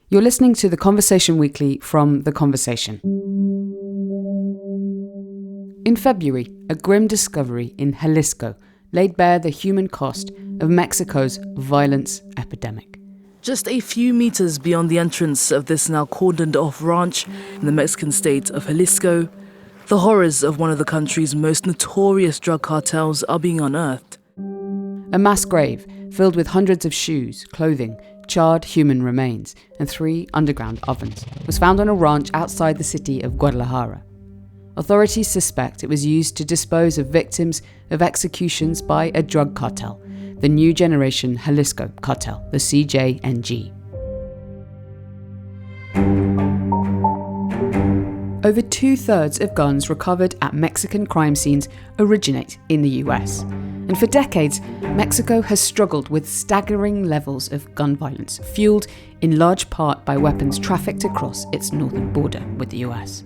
You're listening to The Conversation Weekly from The Conversation. In February, a grim discovery in Jalisco laid bare the human cost of Mexico's violence epidemic. Just a few meters beyond the entrance of this now cordoned-off ranch in the Mexican state of Jalisco, the horrors of one of the country's most notorious drug cartels are being unearthed. A mass grave filled with hundreds of shoes, clothing, charred human remains, and 3 underground ovens was found on a ranch outside the city of Guadalajara. Authorities suspect it was used to dispose of victims of executions by a drug cartel, the New Generation Jalisco Cartel, the CJNG. Over 2/3 of guns recovered at Mexican crime scenes originate in the US. And for decades, Mexico has struggled with staggering levels of gun violence, fueled in large part by weapons trafficked across its northern border with the US.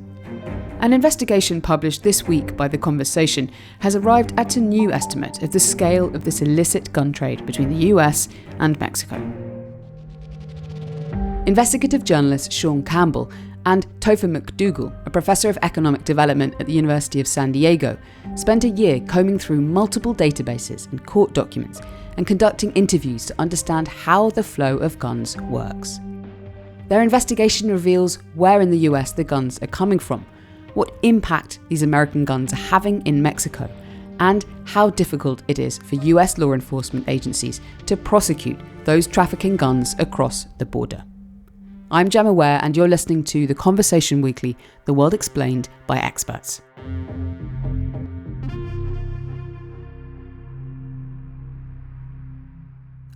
An investigation published this week by The Conversation has arrived at a new estimate of the scale of this illicit gun trade between the US and Mexico. Investigative journalist Sean Campbell and Topher McDougal, a professor of economic development at the University of San Diego, spent a year combing through multiple databases and court documents and conducting interviews to understand how the flow of guns works. Their investigation reveals where in the US the guns are coming from, what impact these American guns are having in Mexico, and how difficult it is for US law enforcement agencies to prosecute those trafficking guns across the border. I'm Gemma Ware, and you're listening to The Conversation Weekly, the world explained by experts.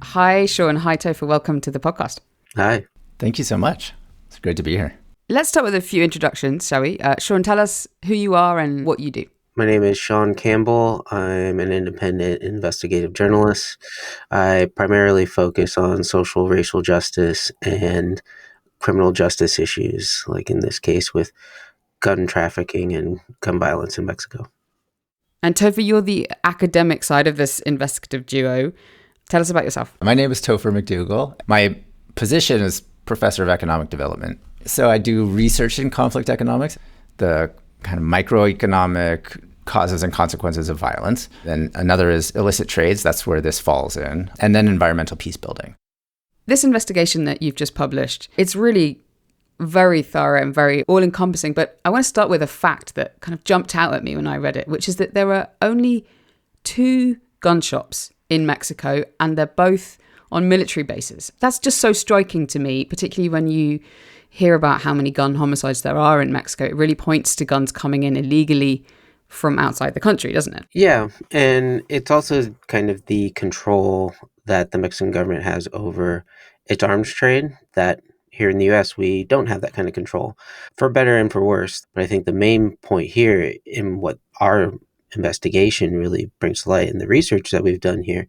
Hi, Sean. Hi, Topher. Welcome to the podcast. Hi. Thank you so much. It's great to be here. Let's start with a few introductions, shall we? Sean, tell us who you are and what you do. My name is Sean Campbell. I'm an independent investigative journalist. I primarily focus on social racial justice and criminal justice issues, like in this case with gun trafficking and gun violence in Mexico. And Topher, you're the academic side of this investigative duo. Tell us about yourself. My name is Topher McDougal. My position is professor of economic development. So I do research in conflict economics, the kind of microeconomic causes and consequences of violence. Then another is illicit trades. That's where this falls in. And then environmental peace building. This investigation that you've just published, it's really very thorough and very all-encompassing. But I want to start with a fact that kind of jumped out at me when I read it, which is that there are only 2 gun shops in Mexico, and they're both on military bases. That's just so striking to me, particularly when you hear about how many gun homicides there are in Mexico. It really points to guns coming in illegally from outside the country, doesn't it? Yeah, and it's also kind of the control that the Mexican government has over its arms trade that here in the US, we don't have that kind of control, for better and for worse. But I think the main point here in what our investigation really brings to light in the research that we've done here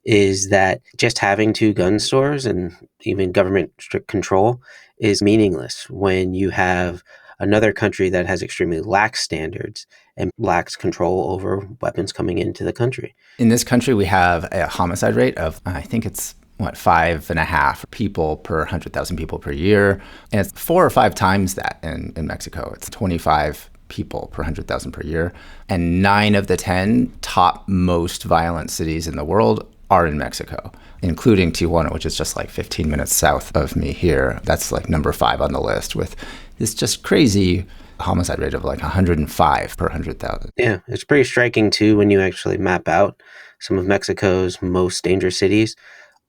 is that just having 2 gun stores and even government strict control is meaningless when you have another country that has extremely lax standards and lacks control over weapons coming into the country. In this country, we have a homicide rate of, I think it's 5.5 people per 100,000 people per year. And it's 4 or 5 times that in Mexico. It's 25 people per 100,000 per year. And 9 of the 10 top most violent cities in the world are in Mexico, including Tijuana, which is just like 15 minutes south of me here. That's like number 5 on the list, with this just crazy homicide rate of like 105 per 100,000. Yeah, it's pretty striking too when you actually map out some of Mexico's most dangerous cities.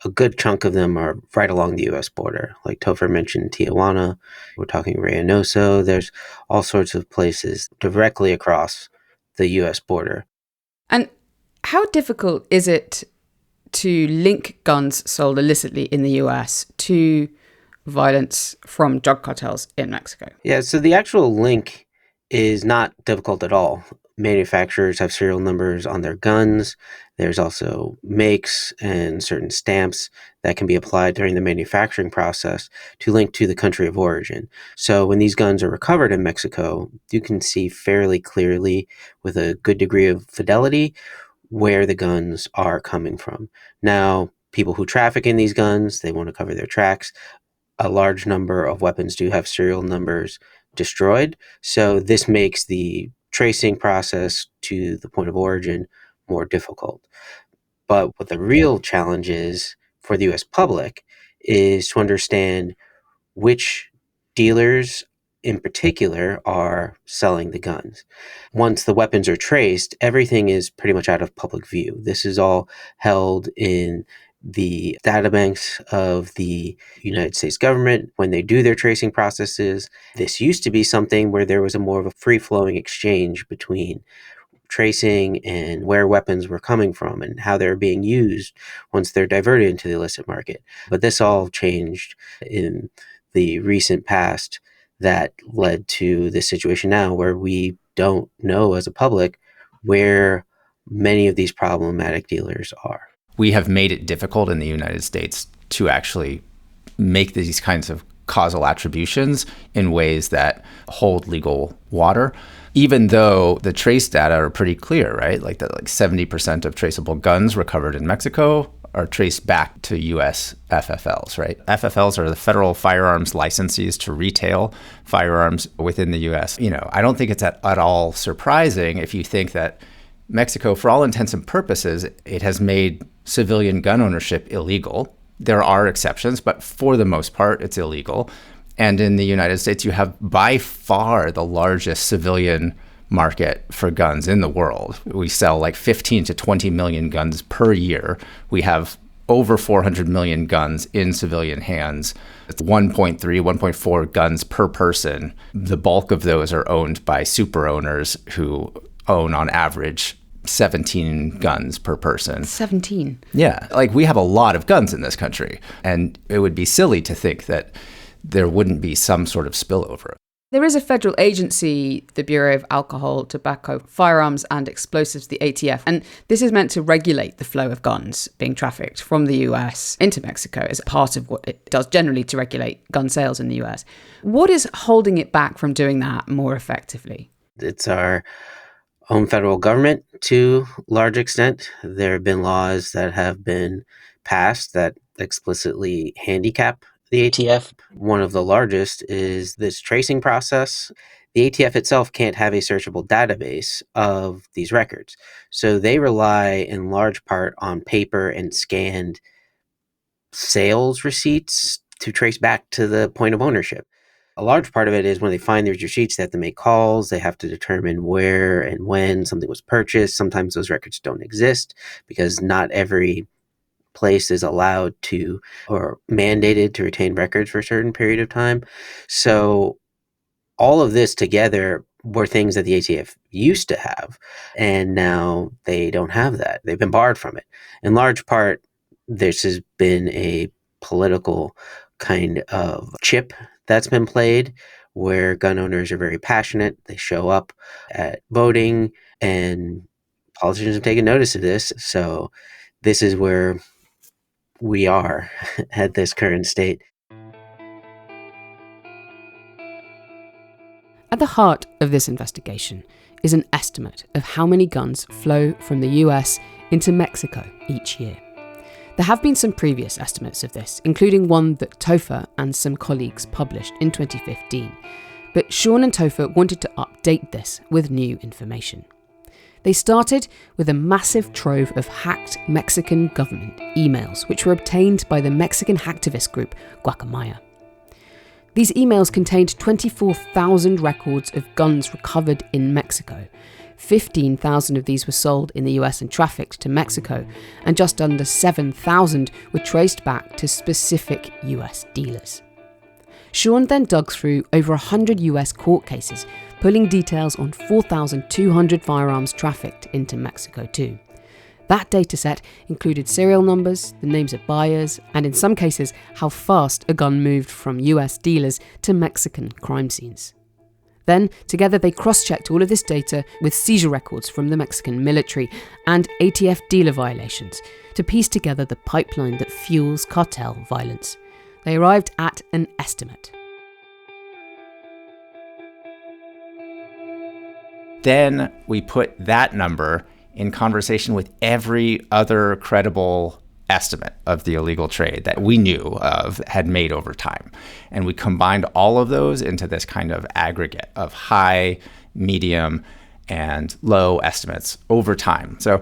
A good chunk of them are right along the U.S. border. Like Topher mentioned, Tijuana, we're talking Reynosa. There's all sorts of places directly across the U.S. border. And how difficult is it to link guns sold illicitly in the US to violence from drug cartels in Mexico? Yeah, so the actual link is not difficult at all. Manufacturers have serial numbers on their guns. There's also makes and certain stamps that can be applied during the manufacturing process to link to the country of origin. So when these guns are recovered in Mexico, you can see fairly clearly with a good degree of fidelity where the guns are coming from. Now, people who traffic in these guns, they want to cover their tracks. a large number of weapons do have serial numbers destroyed. So this makes the tracing process to the point of origin more difficult. But what the real challenge is for the US public is to understand which dealers in particular are selling the guns. Once the weapons are traced, everything is pretty much out of public view. This is all held in the databanks of the United States government when they do their tracing processes. This used to be something where there was a more of a free-flowing exchange between tracing and where weapons were coming from and how they're being used once they're diverted into the illicit market. But this all changed in the recent past that led to this situation now where we don't know as a public where many of these problematic dealers are. We have made it difficult in the United States to actually make these kinds of causal attributions in ways that hold legal water, even though the trace data are pretty clear, right? Like 70% of traceable guns recovered in Mexico are traced back to U.S. FFLs, right? FFLs are the federal firearms licensees to retail firearms within the U.S. I don't think it's at all surprising if you think that Mexico, for all intents and purposes, it has made civilian gun ownership illegal. There are exceptions, but for the most part, it's illegal. And in the United States, you have by far the largest civilian market for guns in the world. We sell like 15 to 20 million guns per year. We have over 400 million guns in civilian hands. It's 1.3, 1.4 guns per person. The bulk of those are owned by super owners who own on average 17 guns per person. 17? Yeah. Like we have a lot of guns in this country. And it would be silly to think that there wouldn't be some sort of spillover. There is a federal agency, the Bureau of Alcohol, Tobacco, Firearms and Explosives, the ATF, and this is meant to regulate the flow of guns being trafficked from the US into Mexico as part of what it does generally to regulate gun sales in the US. What is holding it back from doing that more effectively? It's our own federal government to a large extent. There have been laws that have been passed that explicitly handicap the ATF. One of the largest is this tracing process. The ATF itself can't have a searchable database of these records. So they rely in large part on paper and scanned sales receipts to trace back to the point of ownership. A large part of it is when they find these receipts, they have to make calls. They have to determine where and when something was purchased. Sometimes those records don't exist because not every place is allowed to or mandated to retain records for a certain period of time. So all of this together were things that the ATF used to have, and now they don't have that. They've been barred from it. In large part, this has been a political kind of chip that's been played where gun owners are very passionate. They show up at voting and politicians have taken notice of this. So this is where we are at this current state. At the heart of this investigation is an estimate of how many guns flow from the US into Mexico each year. There have been some previous estimates of this, including one that Topher and some colleagues published in 2015. But Sean and Topher wanted to update this with new information. They started with a massive trove of hacked Mexican government emails, which were obtained by the Mexican hacktivist group Guacamaya. These emails contained 24,000 records of guns recovered in Mexico. 15,000 of these were sold in the US and trafficked to Mexico, and just under 7,000 were traced back to specific US dealers. Sean then dug through over 100 US court cases, pulling details on 4,200 firearms trafficked into Mexico too. That dataset included serial numbers, the names of buyers, and in some cases, how fast a gun moved from US dealers to Mexican crime scenes. Then, together they cross-checked all of this data with seizure records from the Mexican military and ATF dealer violations to piece together the pipeline that fuels cartel violence. They arrived at an estimate. Then we put that number in conversation with every other credible estimate of the illegal trade that we knew of had made over time. And we combined all of those into this kind of aggregate of high, medium, and low estimates over time. So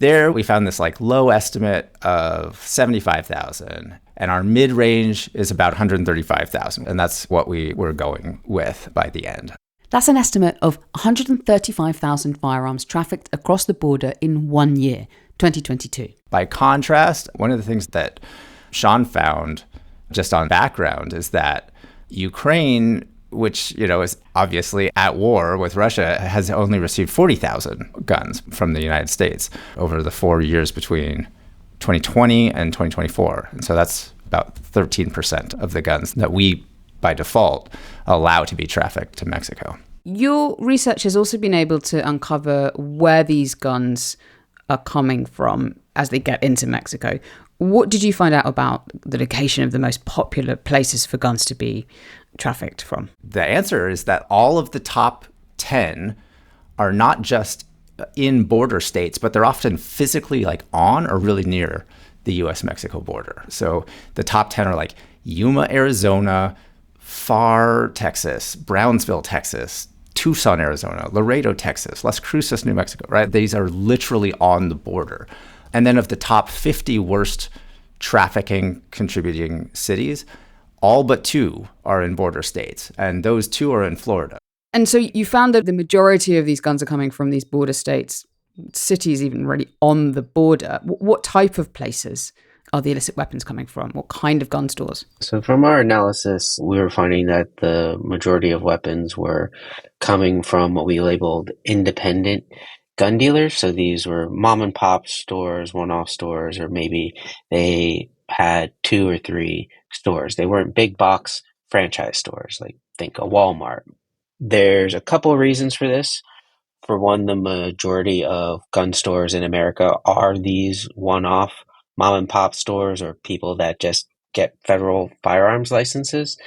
there we found this like low estimate of 75,000, and our mid-range is about 135,000. And that's what we were going with by the end. That's an estimate of 135,000 firearms trafficked across the border in 1 year, 2022. By contrast, one of the things that Sean found just on background is that Ukraine, which, is obviously at war with Russia, has only received 40,000 guns from the United States over the 4 years between 2020 and 2024. And so that's about 13% of the guns that we, by default, allow to be trafficked to Mexico. Your research has also been able to uncover where these guns are coming from as they get into Mexico. What did you find out about the location of the most popular places for guns to be trafficked from? The answer is that all of the top 10 are not just in border states, but they're often physically like on or really near the US-Mexico border. So the top 10 are like Yuma, Arizona, Pharr, Texas, Brownsville, Texas, Tucson, Arizona, Laredo, Texas, Las Cruces, New Mexico, right? These are literally on the border. And then of the top 50 worst trafficking contributing cities, all but 2 are in border states. And those 2 are in Florida. And so you found that the majority of these guns are coming from these border states, cities even really on the border. What type of places are the illicit weapons coming from? What kind of gun stores? So from our analysis, we were finding that the majority of weapons were coming from what we labeled independent gun dealers. So these were mom and pop stores, one-off stores, or maybe they had 2 or 3 stores. They weren't big box franchise stores, like think a Walmart. There's a couple of reasons for this. For one, the majority of gun stores in America are these one-off mom and pop stores or people that just get federal firearms licenses.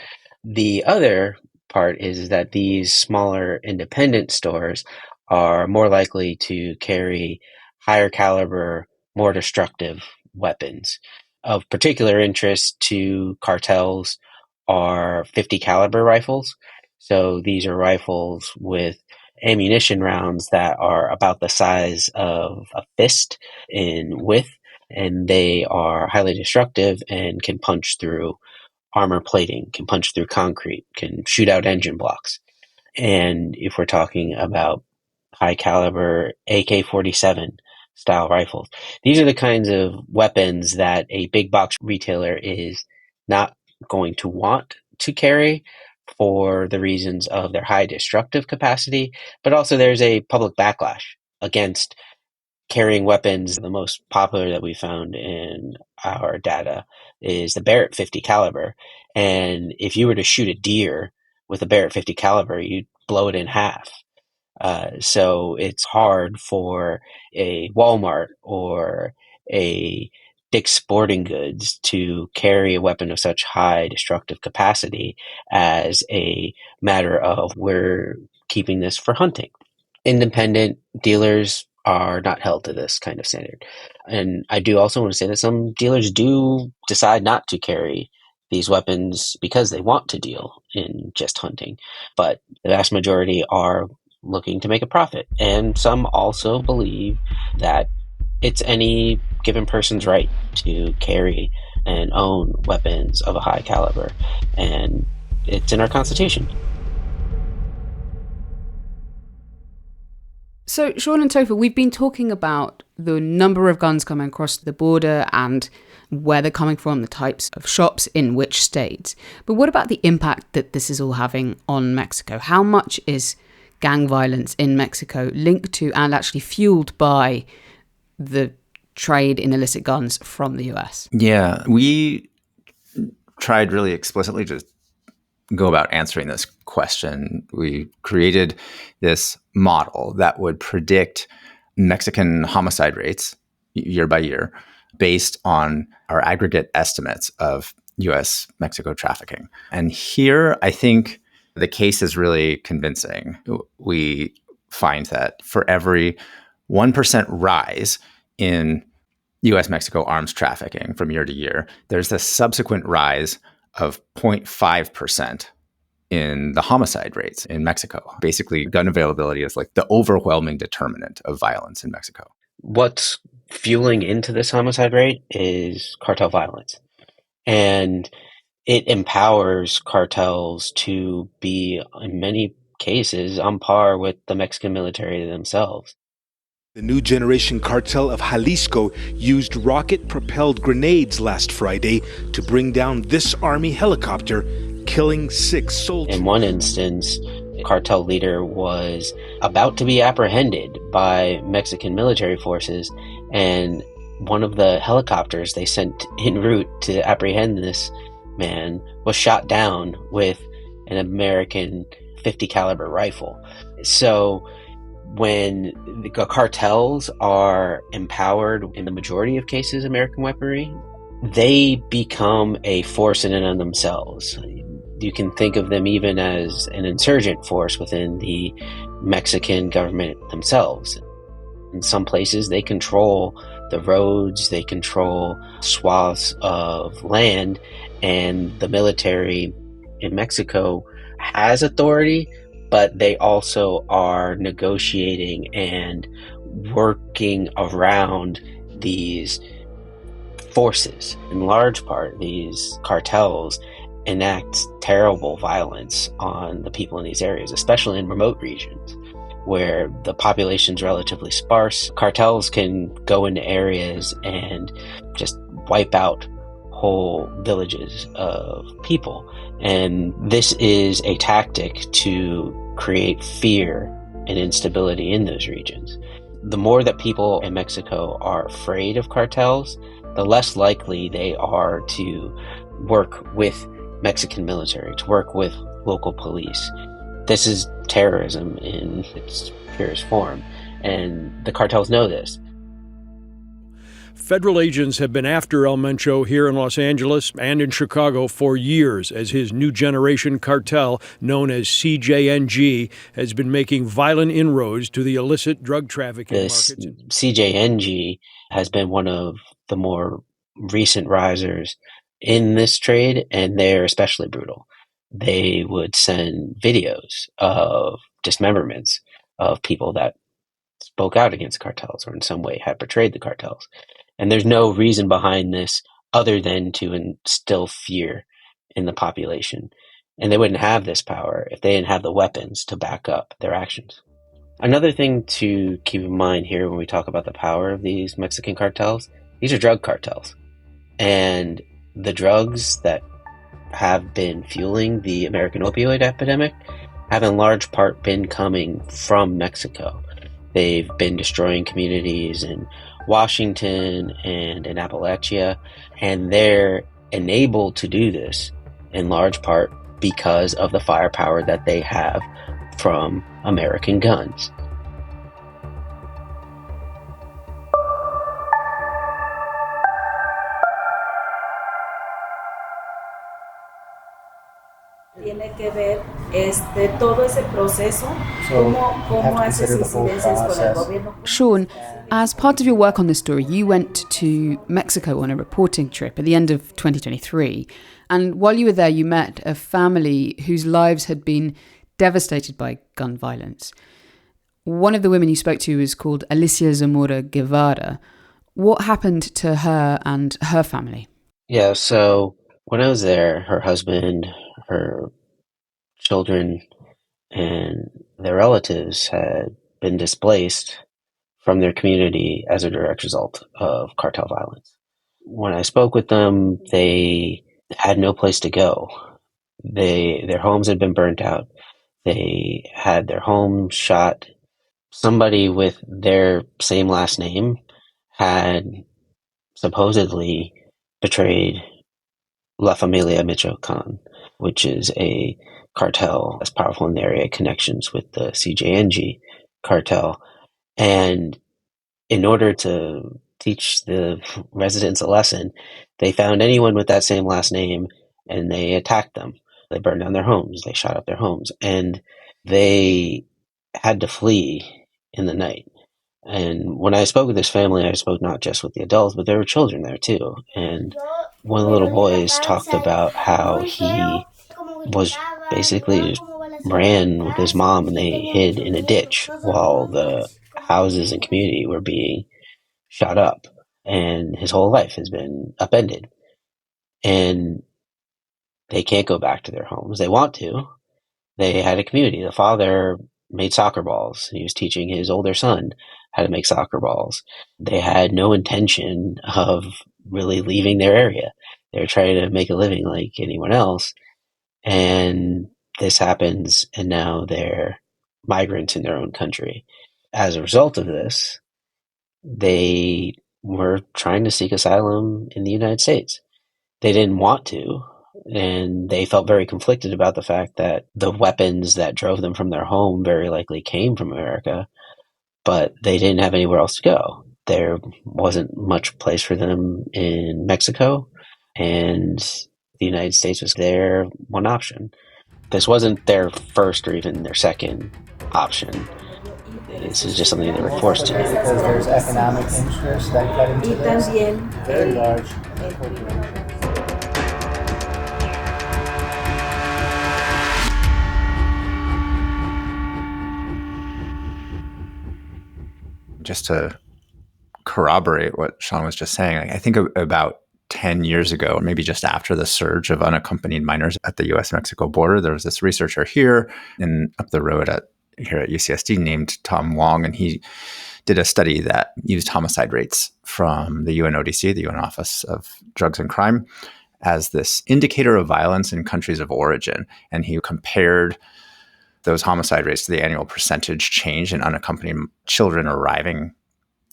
The other part is that these smaller independent stores are more likely to carry higher caliber, more destructive weapons. Of particular interest to cartels are 50 caliber rifles. So these are rifles with ammunition rounds that are about the size of a fist in width, and they are highly destructive and can punch through armor plating, can punch through concrete, can shoot out engine blocks. And if we're talking about high caliber AK-47 style rifles, these are the kinds of weapons that a big box retailer is not going to want to carry for the reasons of their high destructive capacity, but also there's a public backlash against carrying weapons. The most popular that we found in our data is the Barrett 50 caliber. And if you were to shoot a deer with a Barrett 50 caliber, you'd blow it in half. So it's hard for a Walmart or a Dick's Sporting Goods to carry a weapon of such high destructive capacity as a matter of we're keeping this for hunting. Independent dealers are not held to this kind of standard. And I do also want to say that some dealers do decide not to carry these weapons because they want to deal in just hunting. But the vast majority are looking to make a profit. And some also believe that it's any given person's right to carry and own weapons of a high caliber. And it's in our Constitution. So, Sean and Topher, we've been talking about the number of guns coming across the border and where they're coming from, the types of shops in which states. But what about the impact that this is all having on Mexico? How much is gang violence in Mexico linked to and actually fueled by the trade in illicit guns from the US? Yeah, we tried really explicitly to go about answering this question. We created this model that would predict Mexican homicide rates year by year based on our aggregate estimates of US-Mexico trafficking. And here, I think the case is really convincing. We find that for every 1% rise in US Mexico arms trafficking from year to year, there's a subsequent rise of 0.5% in the homicide rates in Mexico. Basically, gun availability is like the overwhelming determinant of violence in Mexico. What's fueling into this homicide rate is cartel violence. And it empowers cartels to be, in many cases, on par with the Mexican military themselves. The new generation cartel of Jalisco used rocket-propelled grenades last Friday to bring down this army helicopter, killing 6 soldiers. In one instance, the cartel leader was about to be apprehended by Mexican military forces, and one of the helicopters they sent en route to apprehend this man was shot down with an American .50 caliber rifle. So when the cartels are empowered, in the majority of cases, American weaponry, they become a force in and of themselves. You can think of them even as an insurgent force within the Mexican government themselves. In some places, they control the roads, they control swaths of land, and the military in Mexico has authority, but they also are negotiating and working around these forces. In large part, these cartels enact terrible violence on the people in these areas, especially in remote regions where the population's relatively sparse. Cartels can go into areas and just wipe out whole villages of people. And this is a tactic to create fear and instability in those regions. The more that people in Mexico are afraid of cartels, the less likely they are to work with Mexican military, to work with local police. This is terrorism in its purest form, and the cartels know this. Federal agents have been after El Mencho here in Los Angeles and in Chicago for years, as his new generation cartel, known as CJNG, has been making violent inroads to the illicit drug trafficking This markets. CJNG has been one of the more recent risers in this trade, and they're especially brutal. They would send videos of dismemberments of people that spoke out against cartels or in some way had betrayed the cartels. And there's no reason behind this other than to instill fear in the population. And they wouldn't have this power if they didn't have the weapons to back up their actions. Another thing to keep in mind here when we talk about the power of these Mexican cartels, these are drug cartels. And the drugs that have been fueling the American opioid epidemic have in large part been coming from Mexico. They've been destroying communities in Washington and in Appalachia, and they're enabled to do this in large part because of the firepower that they have from American guns. Tiene que ver todo ese proceso, cómo haces incidencias con el gobierno. Sean, as part of your work on this story, you went to Mexico on a reporting trip at the end of 2023. And while you were there, you met a family whose lives had been devastated by gun violence. One of the women you spoke to is called Alicia Zamora Guevara. What happened to her and her family? Yeah, so when I was there, her husband, her children, and their relatives had been displaced from their community as a direct result of cartel violence. When I spoke with them, they had no place to go. Their homes had been burnt out. They had their homes shot. Somebody with their same last name had supposedly betrayed La Familia Michoacan, which is a cartel that's powerful in the area, connections with the CJNG cartel. And in order to teach the residents a lesson, they found anyone with that same last name and they attacked them. They burned down their homes. They shot up their homes. And they had to flee in the night. And when I spoke with this family, I spoke not just with the adults, but there were children there too. And one of the little boys talked about how he was basically just ran with his mom and they hid in a ditch while the houses and community were being shot up. And his whole life has been upended. And they can't go back to their homes. They want to. They had a community. The father made soccer balls. He was teaching his older son how to make soccer balls. They had no intention of really leaving their area. They were trying to make a living like anyone else. And this happens, and now they're migrants in their own country. As a result of this, they were trying to seek asylum in the United States. They didn't want to, and they felt very conflicted about the fact that the weapons that drove them from their home very likely came from America, but they didn't have anywhere else to go. There wasn't much place for them in Mexico, and the United States was their one option. This wasn't their first or even their second option. This is just something they were forced to do. Because there's economic interests that cut into this. Very large. Just to corroborate what Sean was just saying, I think about 10 years ago, or maybe just after the surge of unaccompanied minors at the US-Mexico border, there was this researcher here and up the road here at UCSD named Tom Wong, and he did a study that used homicide rates from the UNODC, the UN Office of Drugs and Crime, as this indicator of violence in countries of origin. And he compared those homicide rates to the annual percentage change in unaccompanied children arriving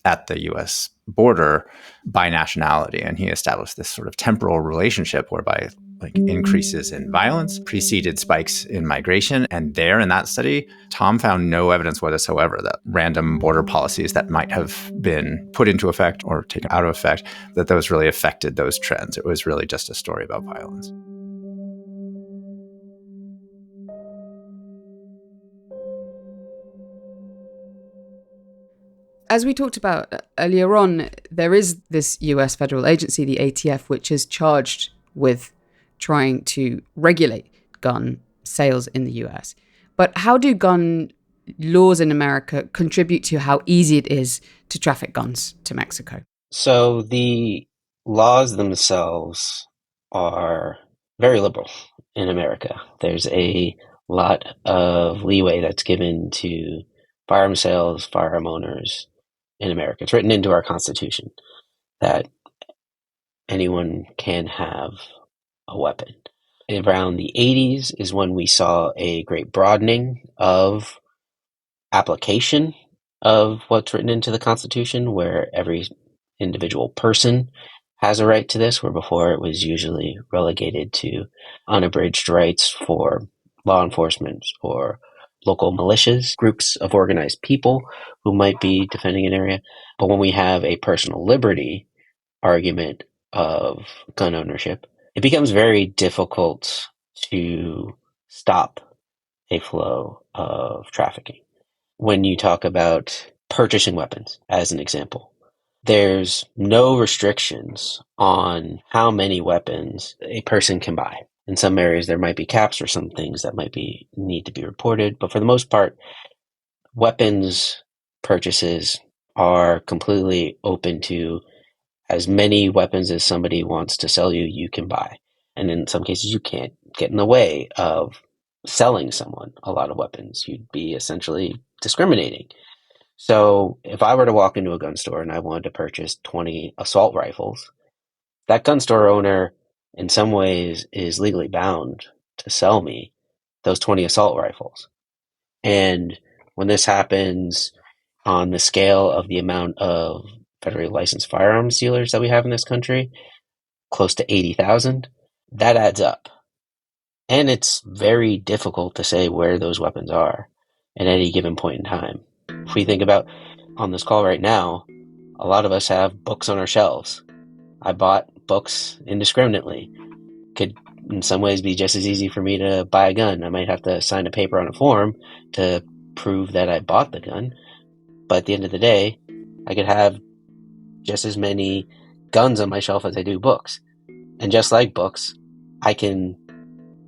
at the U.S. border by nationality. And he established this sort of temporal relationship whereby increases in violence preceded spikes in migration. And there in that study, Tom found no evidence whatsoever that random border policies that might have been put into effect or taken out of effect, that those really affected those trends. It was really just a story about violence. As we talked about earlier on, there is this US federal agency, the ATF, which is charged with trying to regulate gun sales in the US. But how do gun laws in America contribute to how easy it is to traffic guns to Mexico? So the laws themselves are very liberal in America. There's a lot of leeway that's given to firearm sales, firearm owners in America. It's written into our Constitution that anyone can have a weapon. Around the 80s is when we saw a great broadening of application of what's written into the Constitution, where every individual person has a right to this, where before it was usually relegated to unabridged rights for law enforcement or local militias, groups of organized people who might be defending an area. But when we have a personal liberty argument of gun ownership, it becomes very difficult to stop a flow of trafficking. When you talk about purchasing weapons, as an example, there's no restrictions on how many weapons a person can buy. In some areas, there might be caps for some things that might need to be reported. But for the most part, weapons purchases are completely open to as many weapons as somebody wants to sell you, you can buy. And in some cases, you can't get in the way of selling someone a lot of weapons. You'd be essentially discriminating. So if I were to walk into a gun store and I wanted to purchase 20 assault rifles, that gun store owner in some ways is legally bound to sell me those 20 assault rifles. And when this happens on the scale of the amount of federally licensed firearms dealers that we have in this country, close to 80,000, that adds up. And it's very difficult to say where those weapons are at any given point in time. If we think about on this call right now, a lot of us have books on our shelves. I bought books indiscriminately. Could in some ways be just as easy for me to buy a gun. I might have to sign a paper on a form to prove that I bought the gun. But at the end of the day, I could have just as many guns on my shelf as I do books. And just like books, I can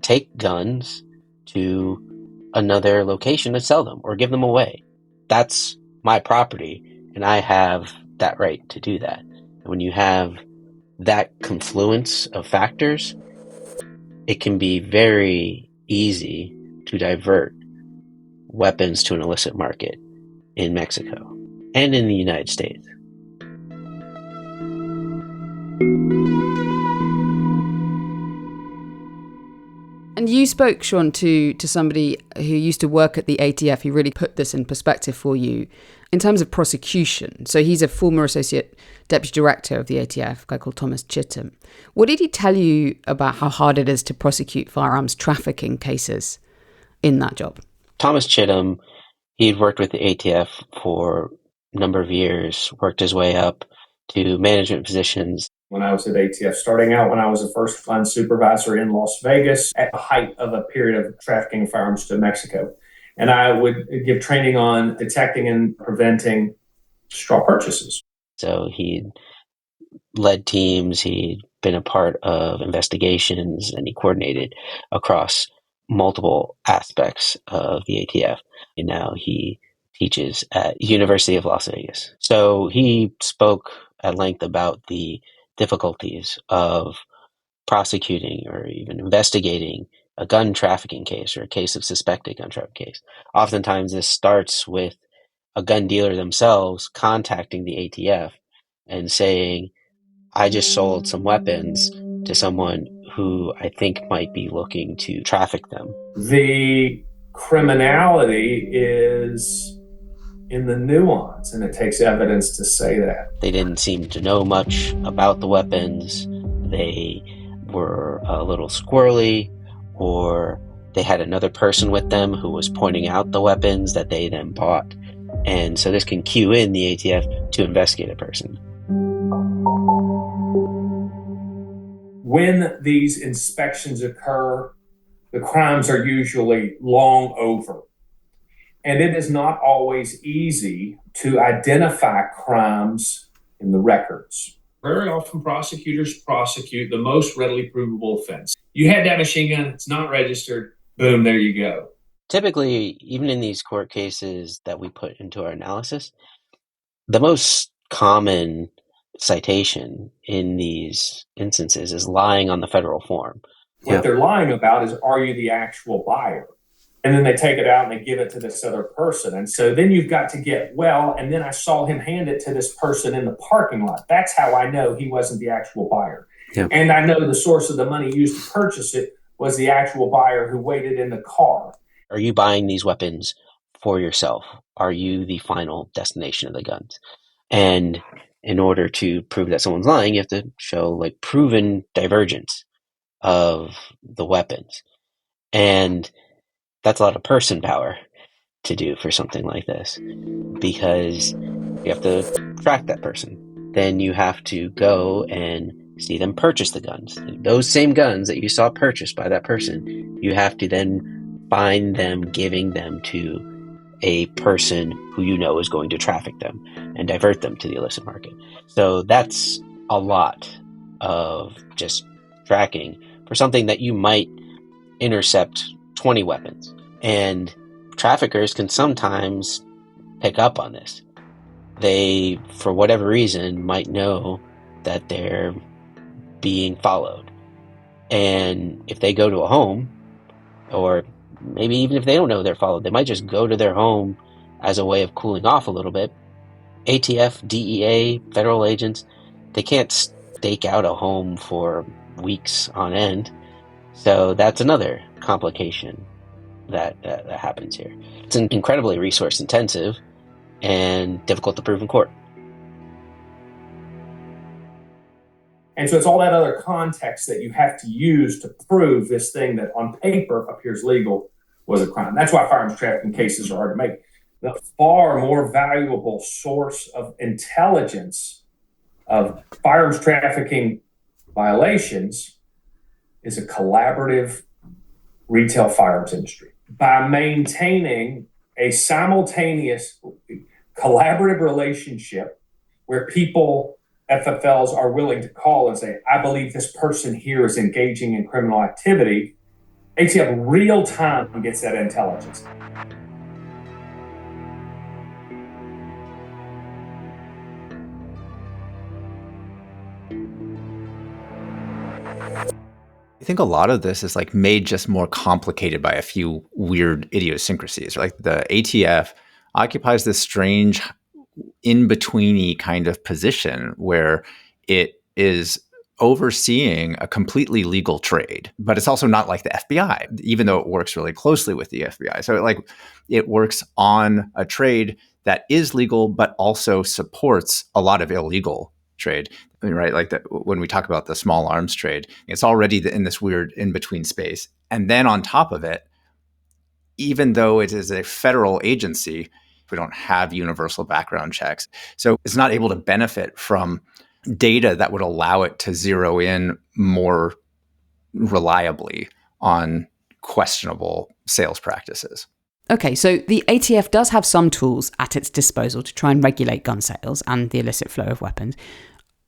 take guns to another location and sell them or give them away. That's my property, and I have that right to do that. And when you have that confluence of factors, it can be very easy to divert weapons to an illicit market in Mexico and in the United States. And you spoke, Sean, to somebody who used to work at the ATF who really put this in perspective for you in terms of prosecution. So he's a former associate deputy director of the ATF, a guy called Thomas Chittum. What did he tell you about how hard it is to prosecute firearms trafficking cases in that job? Thomas Chittum, he'd worked with the ATF for a number of years, worked his way up to management positions. When I was at ATF, starting out when I was a first line supervisor in Las Vegas at the height of a period of trafficking firearms to Mexico. And I would give training on detecting and preventing straw purchases. So he'd led teams, he'd been a part of investigations, and he coordinated across multiple aspects of the ATF. And now he teaches at University of Las Vegas. So he spoke at length about the difficulties of prosecuting or even investigating a gun trafficking case or a case of suspected gun trafficking case. Oftentimes this starts with a gun dealer themselves contacting the ATF and saying, I just sold some weapons to someone who I think might be looking to traffic them. The criminality is in the nuance, and it takes evidence to say that. They didn't seem to know much about the weapons. They were a little squirrely, or they had another person with them who was pointing out the weapons that they then bought. And so this can cue in the ATF to investigate a person. When these inspections occur, the crimes are usually long over. And it is not always easy to identify crimes in the records. Very often prosecutors prosecute the most readily provable offense. You had that machine gun, it's not registered, boom, there you go. Typically, even in these court cases that we put into our analysis, the most common citation in these instances is lying on the federal form. What they're lying about is, are you the actual buyer? And then they take it out and they give it to this other person. And so then you've got to get, well, and then I saw him hand it to this person in the parking lot. That's how I know he wasn't the actual buyer. Yeah. And I know the source of the money used to purchase it was the actual buyer who waited in the car. Are you buying these weapons for yourself? Are you the final destination of the guns? And in order to prove that someone's lying, you have to show like proven divergence of the weapons. And that's a lot of person power to do for something like this, because you have to track that person. Then you have to go and see them purchase the guns. Those same guns that you saw purchased by that person, you have to then find them giving them to a person who you know is going to traffic them and divert them to the illicit market. So that's a lot of just tracking for something that you might intercept 20 weapons. And traffickers can sometimes pick up on this. They, for whatever reason, might know that they're being followed. And if they go to a home, or maybe even if they don't know they're followed, they might just go to their home as a way of cooling off a little bit. ATF, DEA, federal agents, they can't stake out a home for weeks on end. So that's another complication that happens here. It's incredibly resource intensive and difficult to prove in court. And so it's all that other context that you have to use to prove this thing that on paper appears legal was a crime. That's why firearms trafficking cases are hard to make. The far more valuable source of intelligence of firearms trafficking violations is a collaborative retail firearms industry. By maintaining a simultaneous collaborative relationship where people, FFLs, are willing to call and say, I believe this person here is engaging in criminal activity. ATF real time gets that intelligence. I think a lot of this is like made just more complicated by a few weird idiosyncrasies. Like the ATF occupies this strange in-betweeny kind of position where it is overseeing a completely legal trade, but it's also not like the FBI, even though it works really closely with the FBI. So it works on a trade that is legal, but also supports a lot of illegal trade, right? Like that when we talk about the small arms trade, it's already in this weird in-between space. And then on top of it, even though it is a federal agency, we don't have universal background checks. So it's not able to benefit from data that would allow it to zero in more reliably on questionable sales practices. Okay, so the ATF does have some tools at its disposal to try and regulate gun sales and the illicit flow of weapons.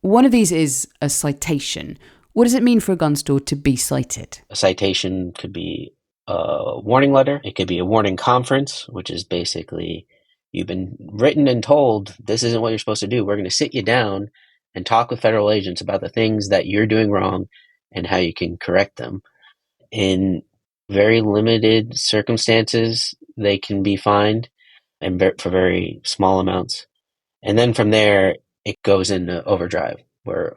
One of these is a citation. What does it mean for a gun store to be cited? A citation could be a warning letter. It could be a warning conference, which is basically you've been written and told this isn't what you're supposed to do. We're going to sit you down and talk with federal agents about the things that you're doing wrong and how you can correct them. In very limited circumstances, they can be fined and for very small amounts. And then from there, it goes into overdrive where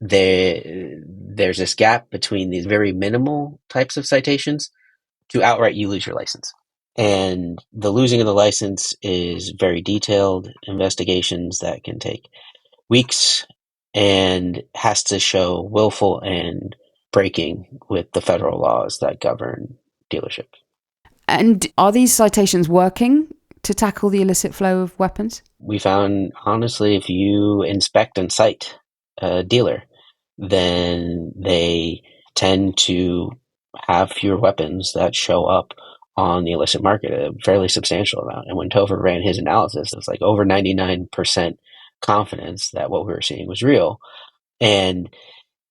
there's this gap between these very minimal types of citations to outright you lose your license. And the losing of the license is very detailed investigations that can take weeks and has to show willful and breaking with the federal laws that govern dealerships. And are these citations working to tackle the illicit flow of weapons? We found, honestly, if you inspect and cite a dealer, then they tend to have fewer weapons that show up on the illicit market, a fairly substantial amount. And when Topher ran his analysis, it was like over 99% confidence that what we were seeing was real. And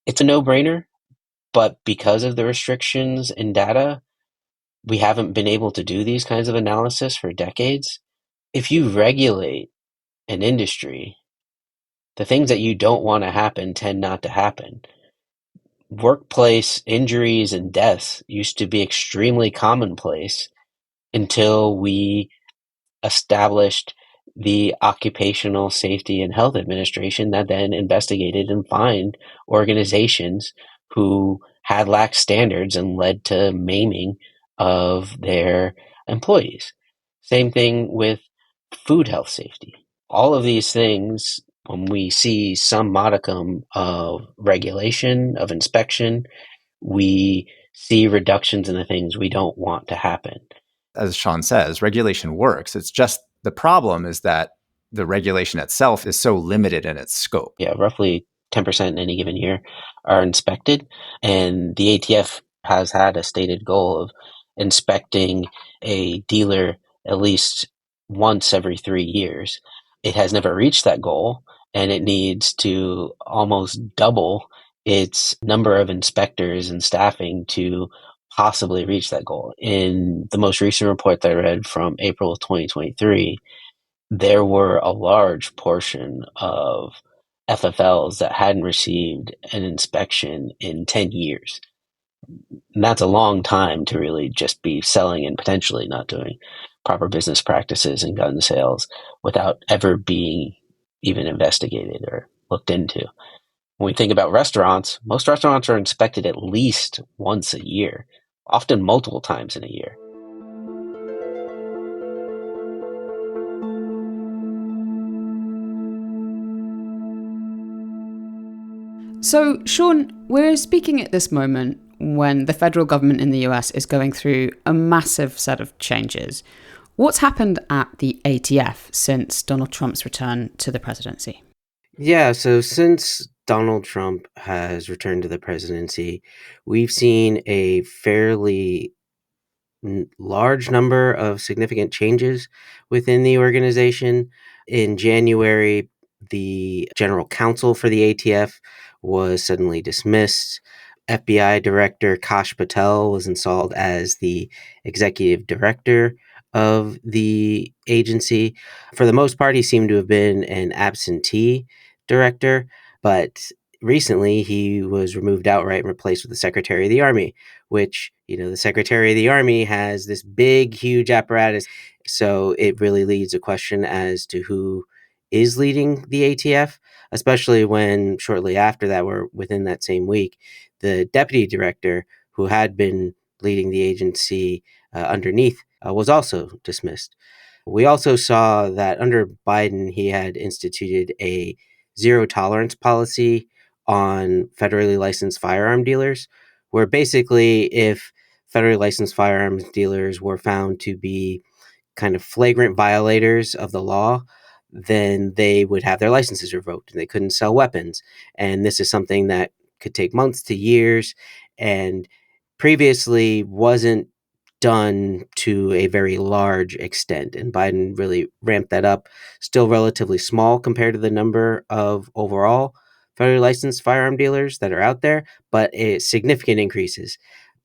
it's a no-brainer, but because of the restrictions in data, we haven't been able to do these kinds of analysis for decades. If you regulate an industry, the things that you don't want to happen tend not to happen. Workplace injuries and deaths used to be extremely commonplace until we established the Occupational Safety and Health Administration that then investigated and fined organizations who had lax standards and led to maiming of their employees. Same thing with food health safety. All of these things, when we see some modicum of regulation, of inspection, we see reductions in the things we don't want to happen. As Sean says, regulation works. It's just the problem is that the regulation itself is so limited in its scope. Yeah, roughly 10% in any given year are inspected. And the ATF has had a stated goal of inspecting a dealer at least once every 3 years. It has never reached that goal, and it needs to almost double its number of inspectors and staffing to possibly reach that goal. In the most recent report that I read from April of 2023, there were a large portion of FFLs that hadn't received an inspection in 10 years. And that's a long time to really just be selling and potentially not doing proper business practices in gun sales without ever being even investigated or looked into. When we think about restaurants, most restaurants are inspected at least once a year, often multiple times in a year. So, Sean, we're speaking at this moment when the federal government in the US is going through a massive set of changes. What's happened at the ATF since Donald Trump's return to the presidency? Yeah, so since Donald Trump has returned to the presidency, we've seen a fairly large number of significant changes within the organization. In January, The general counsel for the ATF was suddenly dismissed. FBI Director Kash Patel was installed as the executive director of the agency. For the most part, he seemed to have been an absentee director, but recently he was removed outright and replaced with the Secretary of the Army, which, the Secretary of the Army has this big, huge apparatus. So it really leads a question as to who is leading the ATF, especially when shortly after that, or within that same week, the deputy director who had been leading the agency underneath was also dismissed. We also saw that under Biden, he had instituted a zero tolerance policy on federally licensed firearm dealers, where basically if federally licensed firearms dealers were found to be kind of flagrant violators of the law, then they would have their licenses revoked and they couldn't sell weapons. And this is something that could take months to years and previously wasn't done to a very large extent. And Biden really ramped that up, still relatively small compared to the number of overall federally licensed firearm dealers that are out there, but significant increases.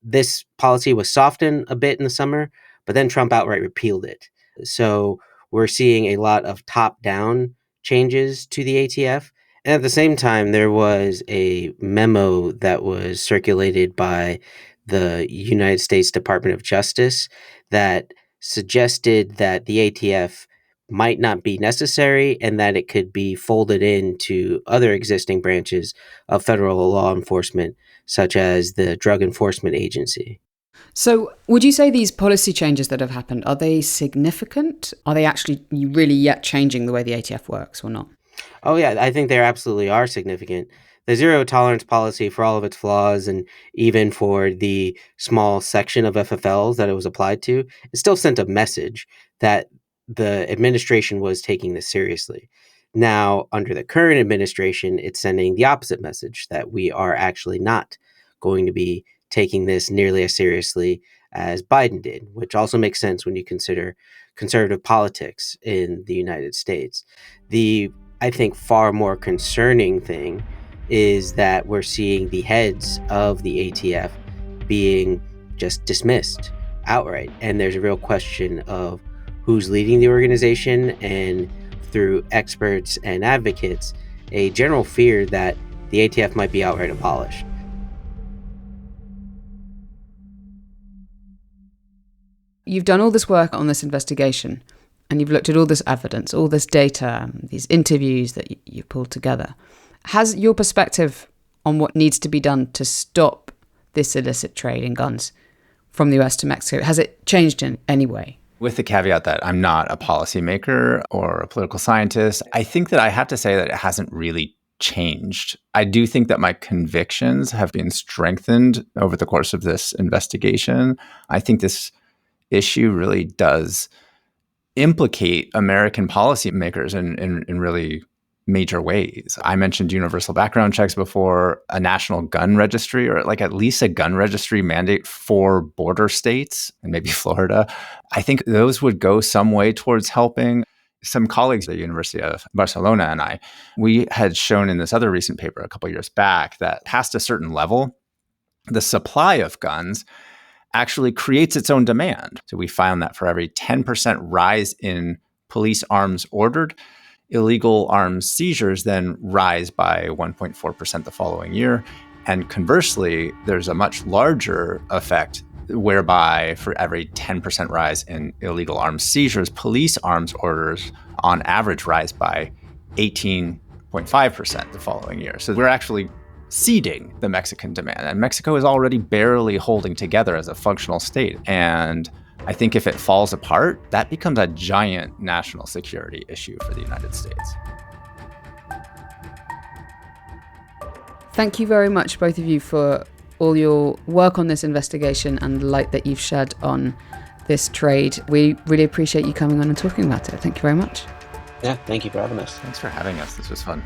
This policy was softened a bit in the summer, but then Trump outright repealed it. So we're seeing a lot of top-down changes to the ATF. And at the same time, there was a memo that was circulated by the United States Department of Justice that suggested that the ATF might not be necessary and that it could be folded into other existing branches of federal law enforcement, such as the Drug Enforcement Agency. So would you say these policy changes that have happened, are they significant? Are they actually really yet changing the way the ATF works or not? Oh, yeah, I think they absolutely are significant. The zero tolerance policy, for all of its flaws and even for the small section of FFLs that it was applied to, it still sent a message that the administration was taking this seriously. Now, under the current administration, it's sending the opposite message, that we are actually not going to be taking this nearly as seriously as Biden did, which also makes sense when you consider conservative politics in the United States. The, I think, far more concerning thing is that we're seeing the heads of the ATF being just dismissed outright. And there's a real question of who's leading the organization, and through experts and advocates, a general fear that the ATF might be outright abolished. You've done all this work on this investigation, and you've looked at all this evidence, all this data, these interviews that you've pulled together. Has your perspective on what needs to be done to stop this illicit trade in guns from the US to Mexico, has it changed in any way? With the caveat that I'm not a policymaker or a political scientist, I think that I have to say that it hasn't really changed. I do think that my convictions have been strengthened over the course of this investigation. I think this issue really does implicate American policymakers in really major ways. I mentioned universal background checks before, a national gun registry, or like at least a gun registry mandate for border states and maybe Florida. I think those would go some way towards helping. Some colleagues at the University of Barcelona and I, we had shown in this other recent paper a couple of years back that past a certain level, the supply of guns actually creates its own demand. So we found that for every 10% rise in police arms ordered, illegal arms seizures then rise by 1.4% the following year. And conversely, there's a much larger effect whereby for every 10% rise in illegal arms seizures, police arms orders on average rise by 18.5% the following year. So we're actually seeding the Mexican demand. And Mexico is already barely holding together as a functional state. And I think if it falls apart, that becomes a giant national security issue for the United States. Thank you very much, both of you, for all your work on this investigation and the light that you've shed on this trade. We really appreciate you coming on and talking about it. Thank you very much. Yeah, thank you for having us. Thanks for having us. This was fun.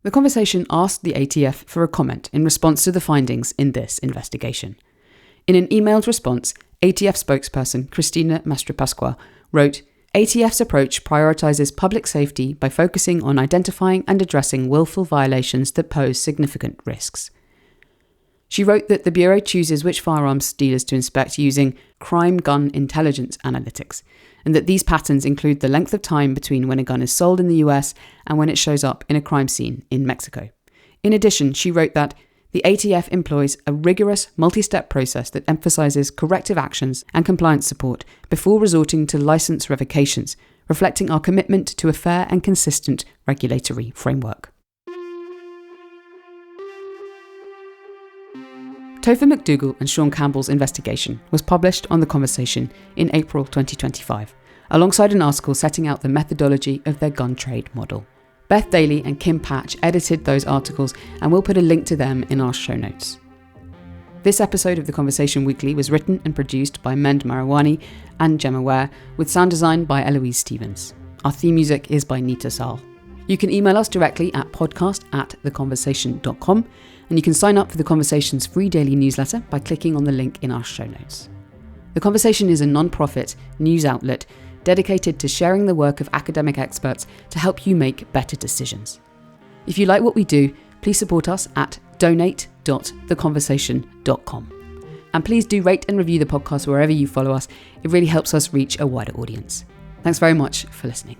The conversation asked the ATF for a comment in response to the findings in this investigation. In an emailed response, ATF spokesperson Cristina Mastrapasqua wrote, ATF's approach prioritises public safety by focusing on identifying and addressing willful violations that pose significant risks. She wrote that the Bureau chooses which firearms dealers to inspect using crime gun intelligence analytics, and that these patterns include the length of time between when a gun is sold in the US and when it shows up in a crime scene in Mexico. In addition, she wrote that the ATF employs a rigorous multi-step process that emphasises corrective actions and compliance support before resorting to licence revocations, reflecting our commitment to a fair and consistent regulatory framework. Topher McDougal and Sean Campbell's investigation was published on The Conversation in April 2025, alongside an article setting out the methodology of their gun trade model. Beth Daly and Kim Patch edited those articles, and we'll put a link to them in our show notes. This episode of The Conversation Weekly was written and produced by Mend Marawani and Gemma Ware, with sound design by Eloise Stevens. Our theme music is by Nita Saal. You can email us directly at podcast@theconversation.com, and you can sign up for The Conversation's free daily newsletter by clicking on the link in our show notes. The Conversation is a non-profit news outlet dedicated to sharing the work of academic experts to help you make better decisions. If you like what we do, please support us at donate.theconversation.com. And please do rate and review the podcast wherever you follow us. It really helps us reach a wider audience. Thanks very much for listening.